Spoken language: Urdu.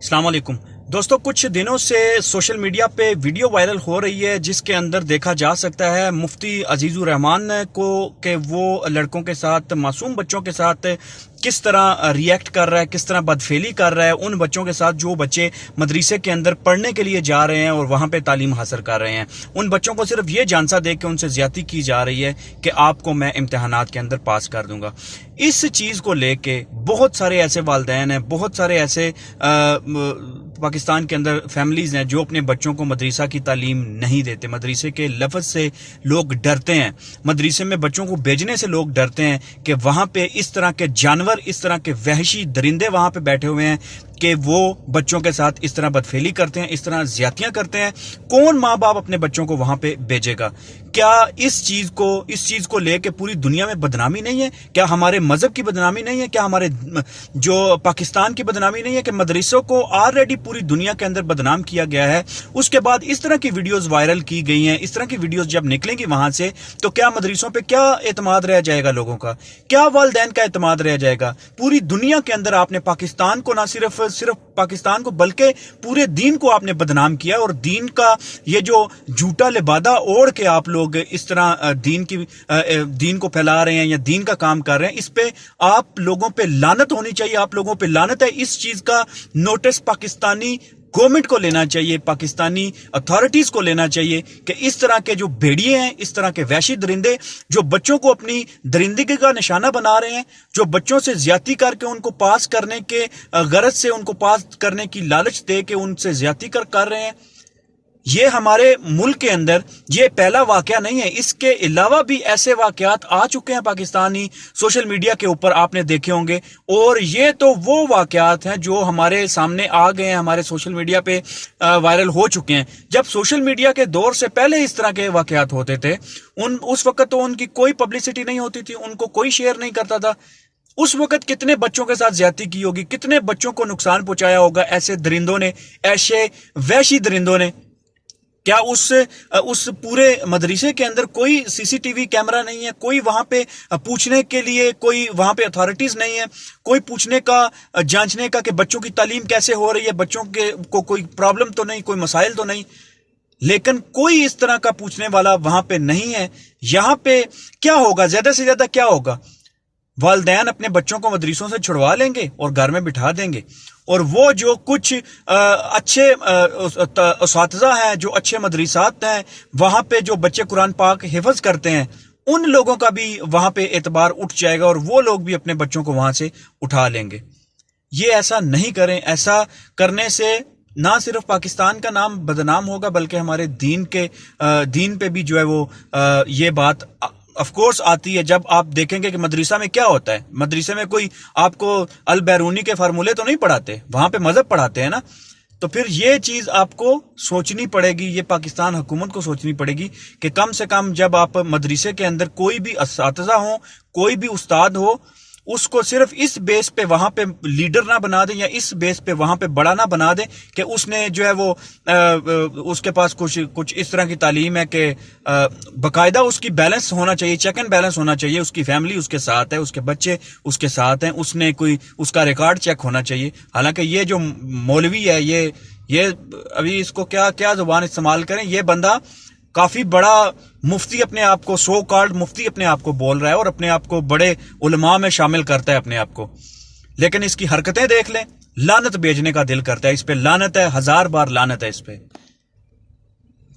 السلام علیکم دوستوں، کچھ دنوں سے سوشل میڈیا پہ ویڈیو وائرل ہو رہی ہے جس کے اندر دیکھا جا سکتا ہے مفتی عزیز الرحمان کو کہ وہ لڑکوں کے ساتھ، معصوم بچوں کے ساتھ کس طرح ریئیکٹ کر رہا ہے، کس طرح بدفعلی کر رہا ہے ان بچوں کے ساتھ جو بچے مدرسے کے اندر پڑھنے کے لیے جا رہے ہیں اور وہاں پہ تعلیم حاصل کر رہے ہیں۔ ان بچوں کو صرف یہ جانسا دے کہ ان سے زیادتی کی جا رہی ہے کہ آپ کو میں امتحانات کے اندر پاس کر دوں گا۔ اس چیز کو لے کے بہت سارے ایسے والدین ہیں، بہت سارے ایسے پاکستان کے اندر فیملیز ہیں جو اپنے بچوں کو مدرسہ کی تعلیم نہیں دیتے۔ مدرسے کے لفظ سے لوگ ڈرتے ہیں، مدرسے میں بچوں کو بھیجنے سے لوگ ڈرتے ہیں کہ وہاں پہ اس طرح کے جانور، اس طرح کے وحشی درندے وہاں پہ بیٹھے ہوئے ہیں کہ وہ بچوں کے ساتھ اس طرح بدفعلی کرتے ہیں، اس طرح زیادتیاں کرتے ہیں۔ کون ماں باپ اپنے بچوں کو وہاں پہ بھیجے گا؟ کیا اس چیز کو لے کے پوری دنیا میں بدنامی نہیں ہے؟ کیا ہمارے مذہب کی بدنامی نہیں ہے؟ کیا ہمارے جو پاکستان کی بدنامی نہیں ہے کہ مدرسوں کو آلریڈی پوری دنیا کے اندر بدنام کیا گیا ہے؟ اس کے بعد اس طرح کی ویڈیوز وائرل کی گئی ہیں، اس طرح کی ویڈیوز جب نکلیں گی وہاں سے تو کیا مدرسوں پہ کیا اعتماد رہ جائے گا لوگوں کا؟ کیا والدین کا اعتماد رہ جائے گا؟ پوری دنیا کے اندر آپ نے پاکستان کو، نہ صرف پاکستان کو بلکہ پورے دین کو آپ نے بدنام کیا، اور دین کا یہ جو جھوٹا لبادہ اوڑھ کے آپ لوگ اس طرح دین کو پھیلا رہے ہیں یا دین کا کام کر رہے ہیں، اس پہ آپ لوگوں پہ لعنت ہونی چاہیے۔ آپ لوگوں پہ لعنت ہے۔ اس چیز کا نوٹس پاکستانی گورنمنٹ کو لینا چاہیے، پاکستانی اتھارٹیز کو لینا چاہیے کہ اس طرح کے جو بھیڑیے ہیں، اس طرح کے وحشی درندے جو بچوں کو اپنی درندگی کا نشانہ بنا رہے ہیں، جو بچوں سے زیادتی کر کے ان کو پاس کرنے کے غرض سے، ان کو پاس کرنے کی لالچ دے کے ان سے زیادتی کر رہے ہیں، یہ ہمارے ملک کے اندر یہ پہلا واقعہ نہیں ہے۔ اس کے علاوہ بھی ایسے واقعات آ چکے ہیں پاکستانی سوشل میڈیا کے اوپر، آپ نے دیکھے ہوں گے، اور یہ تو وہ واقعات ہیں جو ہمارے سامنے آ گئے ہیں، ہمارے سوشل میڈیا پہ وائرل ہو چکے ہیں۔ جب سوشل میڈیا کے دور سے پہلے اس طرح کے واقعات ہوتے تھے، اس وقت تو ان کی کوئی پبلسٹی نہیں ہوتی تھی، ان کو کوئی شیئر نہیں کرتا تھا۔ اس وقت کتنے بچوں کے ساتھ زیادتی کی ہوگی، کتنے بچوں کو نقصان پہنچایا ہوگا ایسے درندوں نے، ایسے وحشی درندوں نے۔ کیا اس پورے مدرسے کے اندر کوئی سی سی ٹی وی کیمرہ نہیں ہے؟ کوئی وہاں پہ پوچھنے کے لیے کوئی وہاں پہ اتھارٹیز نہیں ہے؟ کوئی پوچھنے کا، جانچنے کا کہ بچوں کی تعلیم کیسے ہو رہی ہے، بچوں کو کوئی پرابلم تو نہیں، کوئی مسائل تو نہیں؟ لیکن کوئی اس طرح کا پوچھنے والا وہاں پہ نہیں ہے۔ یہاں پہ کیا ہوگا؟ زیادہ سے زیادہ کیا ہوگا؟ والدین اپنے بچوں کو مدرسوں سے چھڑوا لیں گے اور گھر میں بٹھا دیں گے، اور وہ جو کچھ اچھے اساتذہ ہیں، جو اچھے مدرسات ہیں، وہاں پہ جو بچے قرآن پاک حفظ کرتے ہیں، ان لوگوں کا بھی وہاں پہ اعتبار اٹھ جائے گا اور وہ لوگ بھی اپنے بچوں کو وہاں سے اٹھا لیں گے۔ یہ ایسا نہیں کریں۔ ایسا کرنے سے نہ صرف پاکستان کا نام بدنام ہوگا بلکہ ہمارے دین پہ بھی جو ہے وہ یہ بات آف کورس آتی ہے۔ جب آپ دیکھیں گے کہ مدرسہ میں کیا ہوتا ہے، مدرسے میں کوئی آپ کو البیرونی کے فارمولے تو نہیں پڑھاتے، وہاں پہ مذہب پڑھاتے ہیں نا۔ تو پھر یہ چیز آپ کو سوچنی پڑے گی، یہ پاکستان حکومت کو سوچنی پڑے گی کہ کم سے کم جب آپ مدرسے کے اندر کوئی بھی اساتذہ ہوں، کوئی بھی استاد ہو، اس کو صرف اس بیس پہ وہاں پہ لیڈر نہ بنا دیں، یا اس بیس پہ وہاں پہ بڑا نہ بنا دیں کہ اس نے جو ہے وہ اس کے پاس کچھ اس طرح کی تعلیم ہے کہ باقاعدہ اس کی بیلنس ہونا چاہیے، چیک اینڈ بیلنس ہونا چاہیے، اس کی فیملی اس کے ساتھ ہے، اس کے بچے اس کے ساتھ ہیں، اس کا ریکارڈ چیک ہونا چاہیے۔ حالانکہ یہ جو مولوی ہے، یہ ابھی اس کو کیا زبان استعمال کریں، یہ بندہ کافی بڑا مفتی اپنے آپ کو، سو کالڈ مفتی اپنے آپ کو بول رہا ہے اور اپنے آپ کو بڑے علماء میں شامل کرتا ہے اپنے آپ کو، لیکن اس کی حرکتیں دیکھ لیں، لعنت بھیجنے کا دل کرتا ہے۔ اس پہ لعنت ہے، 1000 بار لعنت ہے اس پہ۔